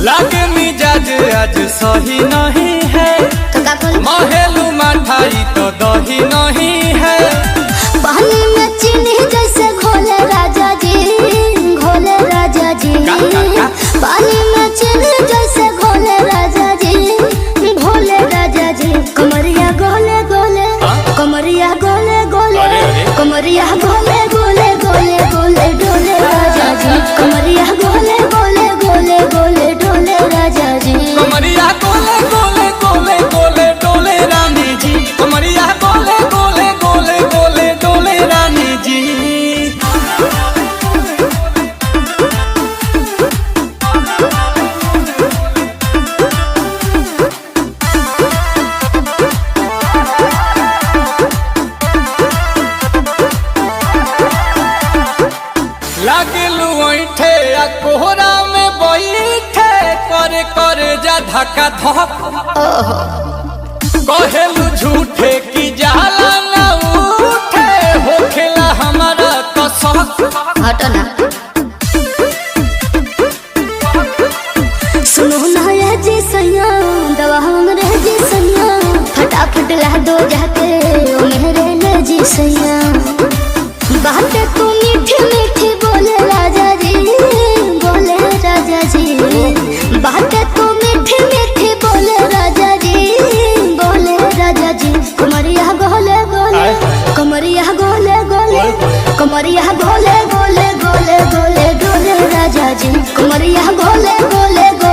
लागे मिजाज आज सही नहीं है, महलू मठाई तो दही नहीं है। पानी में चीनी जैसे घोले राजा जी, घोले राजा जी। पानी में चीनी जैसे घोले राजा जी, घोले राजा जी। कमरिया गोले गोले, कमरिया गोले गोले, कमरिया गोले गोले गोले गोले डोले राजा जी। कमरिया गोले गोले गोले गोले डोले राजा जी। कमरिया गोले गोले गोले गोले डोले रानी जी। कमरिया गोले गोले गोले गोले डोले रानी जी। लागलू ऐठे आ कोहरा में बैठे करे करे जा धक्का धक। कहेलू झूठे की जाला न उठे होखेला हमारा कसक। हटना सुनो ना ये जी सैया, दवा हमरे जी सैया। फटाफट ला दो जाके ओ मेरे ले जी सैया। बातें तू मीठी मीठी बोले राजा जी, बोले राजा जी। बातें तू मीठी मीठी बोले राजा जी, बोले राजा जी। कमरिया गोले गोले, कमरिया गोले गोले, कमरिया गोले गोले गोले गोले डोले राजा जी। कमरिया गोले गोले गोले